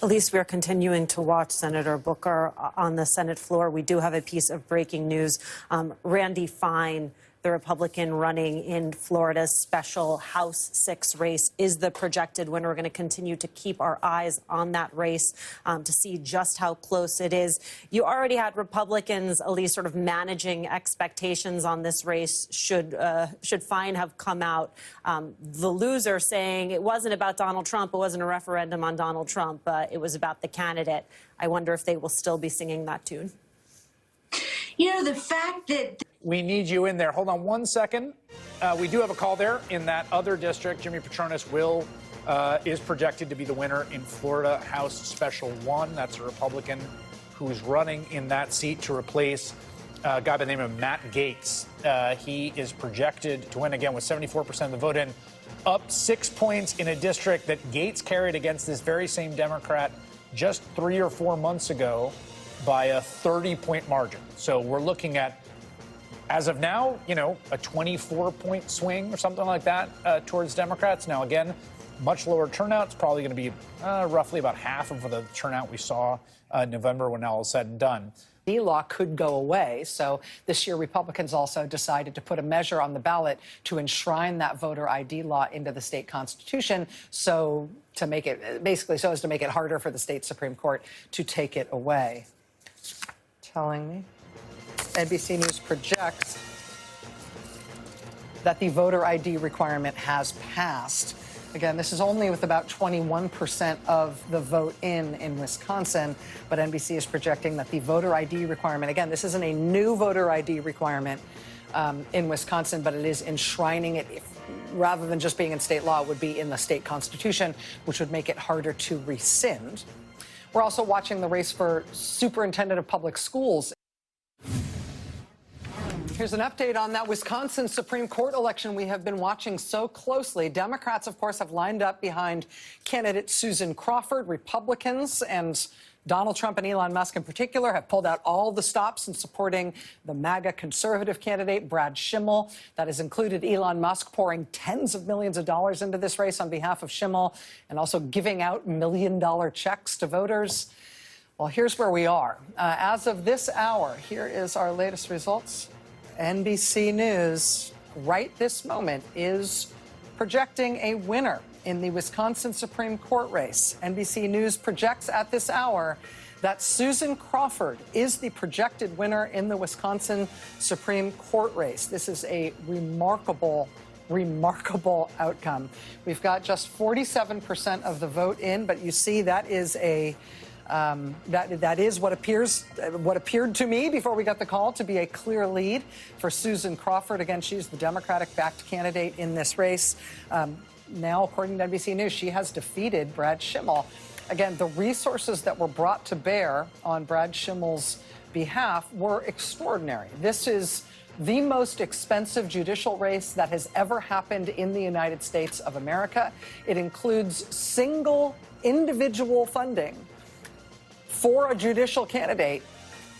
Elise, we are continuing to watch Senator Booker on the Senate floor. We do have a piece of breaking news. Randy Fine, the Republican running in Florida's special House 6 race, is the projected winner. We're going to continue to keep our eyes on that race to see just how close it is. You already had Republicans, Elise, sort of managing expectations on this race should Fine have come out the loser, saying it wasn't about Donald Trump, it wasn't a referendum on Donald Trump, it was about the candidate. I wonder if they will still be singing that tune. You know, the fact that... We need you in there. Hold on one second. We do have a call there in that other district. Jimmy Patronis is projected to be the winner in Florida House Special 1. That's a Republican who's running in that seat to replace a guy by the name of Matt Gaetz. He is projected to win again with 74% of the vote in, up 6 points in a district that Gaetz carried against this very same Democrat just 3 or 4 months ago by a 30-point margin. So we're looking at, as of now, you know, a 24-point swing or something like that towards Democrats. Now, again, much lower turnout. It's probably going to be roughly about half of the turnout we saw in November when all is said and done. The law could go away. So this year, Republicans also decided to put a measure on the ballot to enshrine that voter ID law into the state constitution, so to make it basically so as to make it harder for the state Supreme Court to take it away. Telling me NBC News projects that the voter ID requirement has passed. Again, this is only with about 21% of the vote in Wisconsin, but NBC is projecting that the voter ID requirement, again, this isn't a new voter ID requirement in Wisconsin, but it is enshrining it, rather than just being in state law, it would be in the state constitution, which would make it harder to rescind. We're also watching the race for superintendent of public schools. Here's an update on that Wisconsin Supreme Court election we have been watching so closely. Democrats, of course, have lined up behind candidate Susan Crawford. Republicans and Donald Trump and Elon Musk in particular have pulled out all the stops in supporting the MAGA conservative candidate, Brad Schimmel. That has included Elon Musk pouring tens of millions of dollars into this race on behalf of Schimmel and also giving out million-dollar checks to voters. Well, here's where we are. As of this hour, here is our latest results. NBC News, right this moment, is projecting a winner in the Wisconsin Supreme Court race. NBC News projects at this hour that Susan Crawford is the projected winner in the Wisconsin Supreme Court race. This is a remarkable outcome. We've got just 47% of the vote in, but you see that is a that is what appeared to me before we got the call to be a clear lead for Susan Crawford. Again, she's the Democratic-backed candidate in this race. Now, according to NBC News, she has defeated Brad Schimmel. Again, the resources that were brought to bear on Brad Schimmel's behalf were extraordinary. This is the most expensive judicial race that has ever happened in the United States of America. It includes single individual funding for a judicial candidate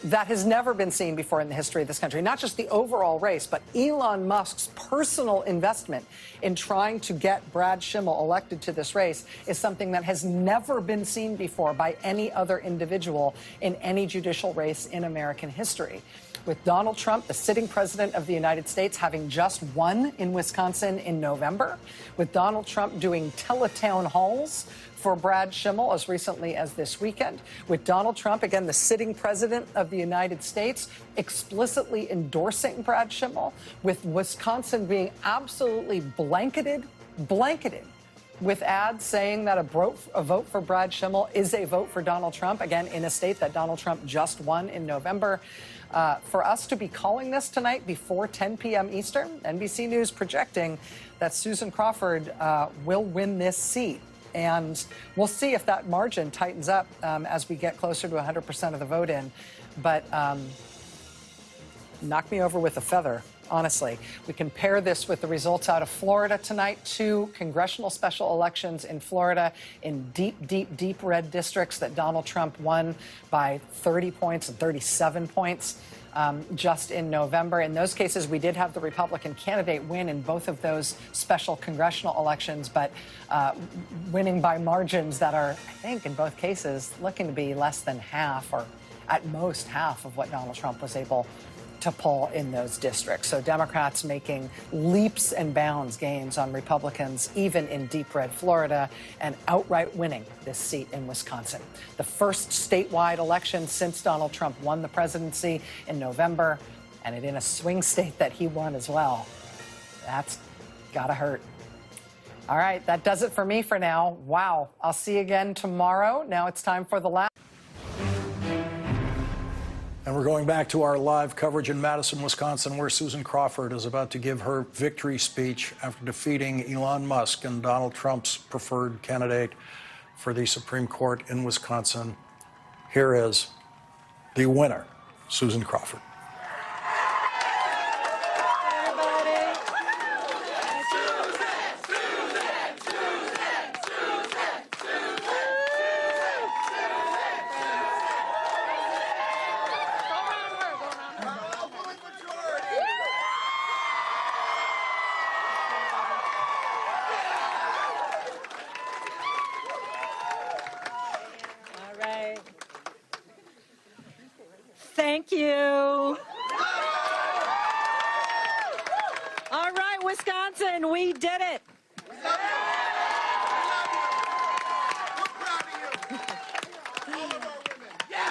that has never been seen before in the history of this country. Not just the overall race, but Elon Musk's personal investment in trying to get Brad Schimmel elected to this race is something that has never been seen before by any other individual in any judicial race in American history. With Donald Trump, the sitting president of the United States, having just won in Wisconsin in November, with Donald Trump doing teletown halls for Brad Schimmel as recently as this weekend, with Donald Trump, again, the sitting president of the United States, explicitly endorsing Brad Schimmel, with Wisconsin being absolutely blanketed with ads saying that a vote for Brad Schimmel is a vote for Donald Trump, again, in a state that Donald Trump just won in November. For us to be calling this tonight before 10 p.m. Eastern, NBC News projecting that Susan Crawford will win this seat. And we'll see if that margin tightens up as we get closer to 100% of the vote in. But knock me over with a feather, honestly. We compare this with the results out of Florida tonight. 2 congressional special elections in Florida in deep red districts that Donald Trump won by 30 points and 37 points. just in November. In those cases, we did have the Republican candidate win in both of those special congressional elections, but winning by margins that are, I think, in both cases, looking to be less than half or at most half of what Donald Trump was able to pull in those districts. So Democrats making leaps and bounds gains on Republicans, even in deep red Florida, and outright winning this seat in Wisconsin. The first statewide election since Donald Trump won the presidency in November, and it in a swing state that he won as well. That's gotta hurt. All right, that does it for me for now. Wow. I'll see you again tomorrow. Now it's time for the last. And we're going back to our live coverage in Madison, Wisconsin, where Susan Crawford is about to give her victory speech after defeating Elon Musk and Donald Trump's preferred candidate for the Supreme Court in Wisconsin. Here is the winner, Susan Crawford. Thank you. All right, Wisconsin, we did it.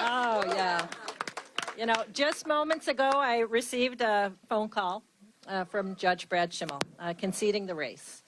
Oh, yeah. You know, just moments ago, I received a phone call from Judge Brad Schimmel conceding the race.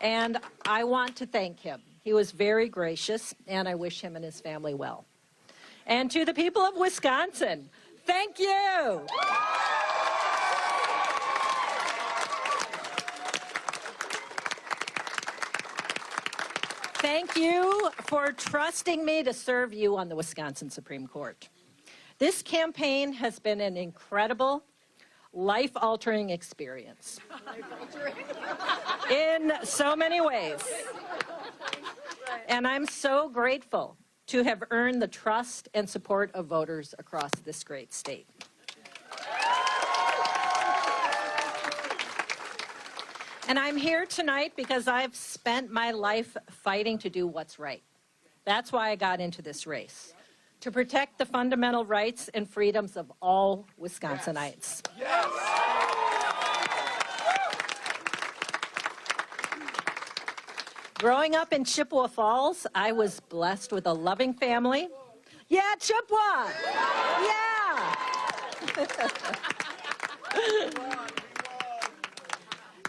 And I want to thank him. He was very gracious, and I wish him and his family well. And to the people of Wisconsin, thank you. Thank you for trusting me to serve you on the Wisconsin Supreme Court. This campaign has been an incredible, life-altering experience. In so many ways. And I'm so grateful to have earned the trust and support of voters across this great state. And I'm here tonight because I've spent my life fighting to do what's right. That's why I got into this race, to protect the fundamental rights and freedoms of all Wisconsinites. Yes. Growing up in Chippewa Falls, I was blessed with a loving family. Yeah, Chippewa! Yeah!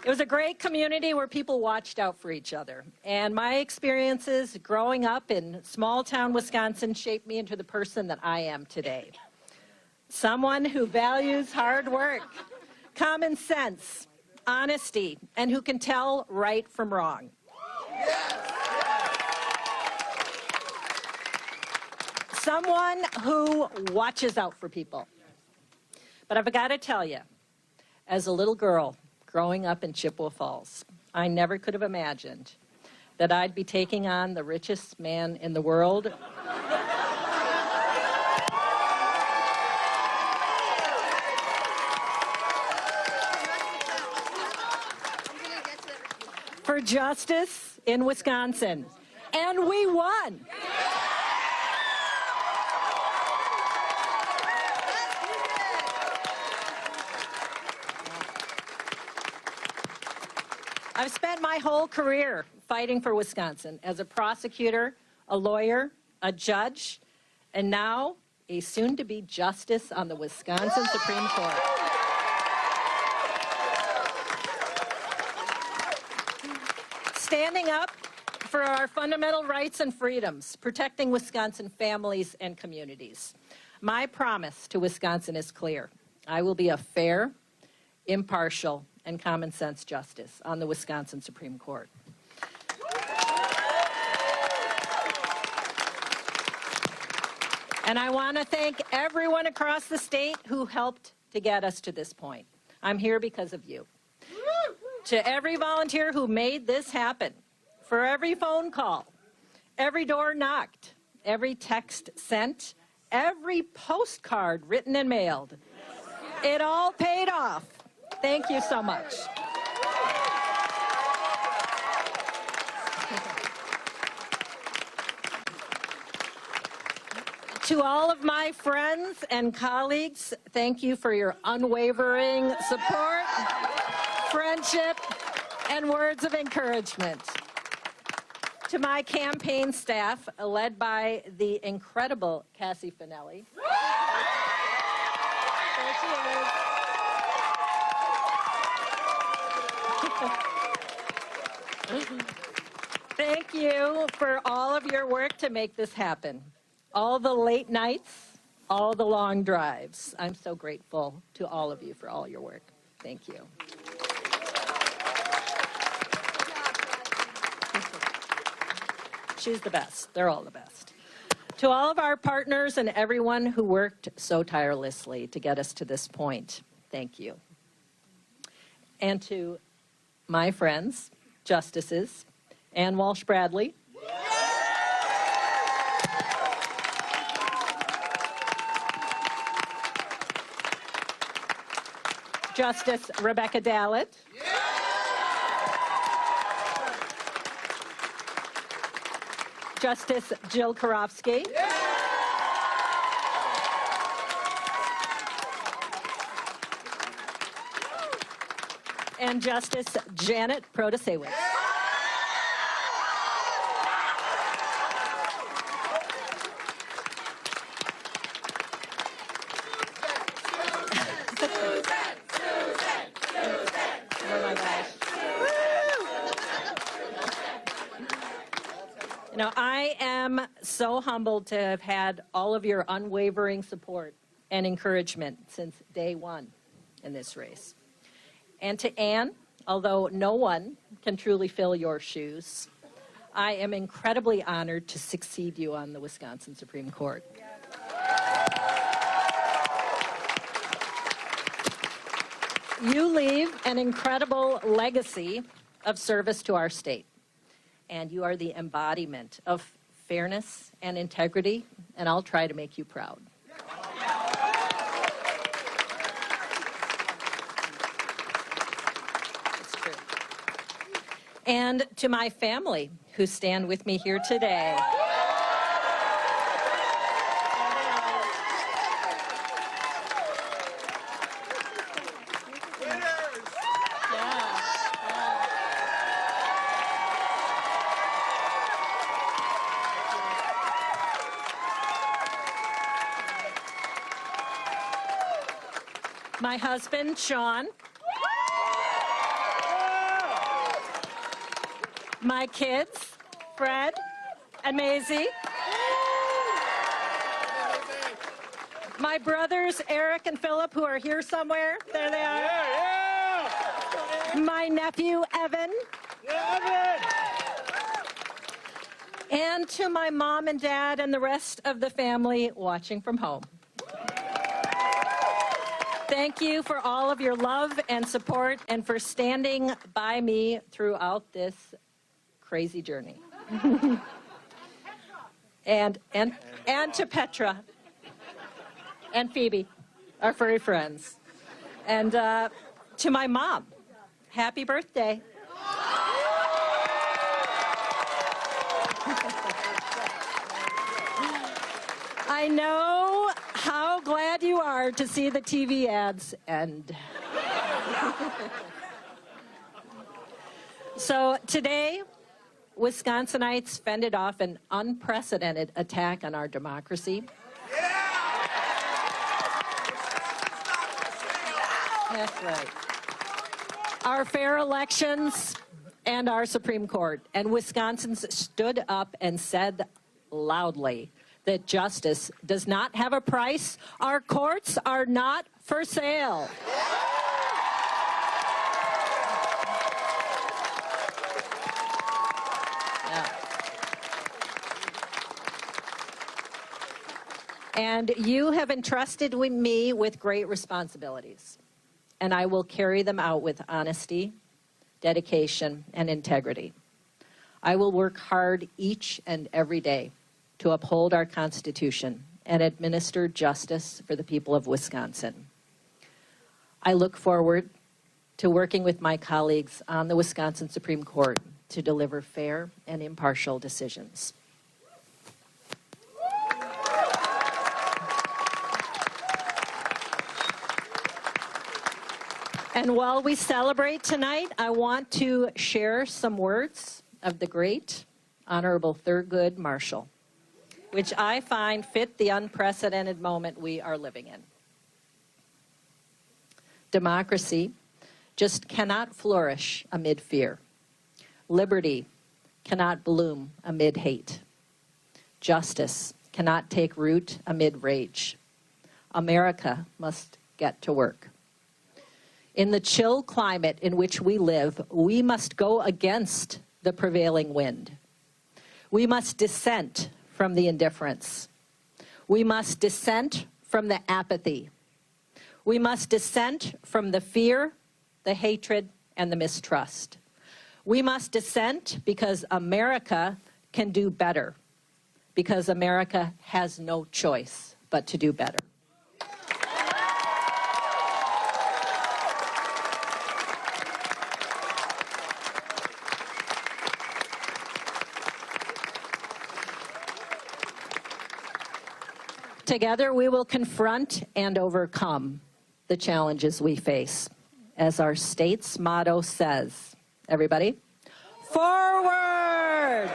It was a great community where people watched out for each other. And my experiences growing up in small-town Wisconsin shaped me into the person that I am today. Someone who values hard work, common sense, honesty, and who can tell right from wrong. Someone who watches out for people. But I've got to tell you, as a little girl growing up in Chippewa Falls, I never could have imagined that I'd be taking on the richest man in the world. For justice in Wisconsin. And we won. I've spent my whole career fighting for Wisconsin as a prosecutor, a lawyer, a judge, and now a soon-to-be justice on the Wisconsin Supreme Court. Standing up for our fundamental rights and freedoms, protecting Wisconsin families and communities. My promise to Wisconsin is clear. I will be a fair, impartial, and common sense justice on the Wisconsin Supreme Court. And I want to thank everyone across the state who helped to get us to this point. I'm here because of you. To every volunteer who made this happen, for every phone call, every door knocked, every text sent, every postcard written and mailed. It all paid off. Thank you so much. To all of my friends and colleagues, thank you for your unwavering support, friendship, and words of encouragement. To my campaign staff, led by the incredible Cassie Finelli. There she is. Thank you for all of your work to make this happen. All the late nights, all the long drives. I'm so grateful to all of you for all your work. Thank you. She's the best. They're all the best. To all of our partners and everyone who worked so tirelessly to get us to this point, thank you. And to my friends, justices, Ann Walsh Bradley, Justice Rebecca Dallett, Justice Jill Karofsky, and Justice Janet Protasewicz. You know, I am so humbled to have had all of your unwavering support and encouragement since day one in this race. And to Ann, although no one can truly fill your shoes, I am incredibly honored to succeed you on the Wisconsin Supreme Court. You leave an incredible legacy of service to our state. And you are the embodiment of fairness and integrity, and I'll try to make you proud. It's true. And to my family who stand with me here today. My husband, Sean. My kids, Fred and Maisie. My brothers, Eric and Philip, who are here somewhere. There they are. My nephew, Evan. And to my mom and dad and the rest of the family watching from home. Thank you for all of your love and support and for standing by me throughout this crazy journey. and to Petra and Phoebe, our furry friends. And to my mom, happy birthday. I know how glad you are to see the TV ads end. So today, Wisconsinites fended off an unprecedented attack on our democracy. That's right. Our fair elections and our Supreme Court. And Wisconsins stood up and said loudly that justice does not have a price. Our courts are not for sale. Yeah. And you have entrusted me with great responsibilities, and I will carry them out with honesty, dedication, and integrity. I will work hard each and every day to uphold our Constitution and administer justice for the people of Wisconsin. I look forward to working with my colleagues on the Wisconsin Supreme Court to deliver fair and impartial decisions. And while we celebrate tonight, I want to share some words of the great Honorable Thurgood Marshall, which I find fit the unprecedented moment we are living in. Democracy just cannot flourish amid fear. Liberty cannot bloom amid hate. Justice cannot take root amid rage. America must get to work. In the chill climate in which we live, we must go against the prevailing wind. We must dissent from the indifference. We must dissent from the apathy. We must dissent from the fear, the hatred, and the mistrust. We must dissent because America can do better, because America has no choice but to do better. Together, we will confront and overcome the challenges we face. As our state's motto says, everybody, forward!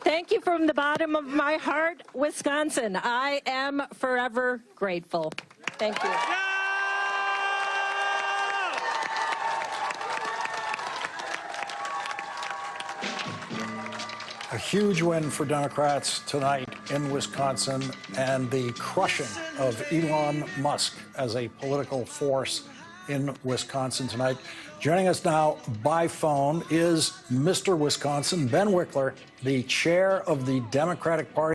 Thank you from the bottom of my heart, Wisconsin. I am forever grateful. Thank you. A huge win for Democrats tonight in Wisconsin, and the crushing of Elon Musk as a political force in Wisconsin tonight. Joining us now by phone is Mr. Wisconsin, Ben Wickler, the chair of the Democratic Party.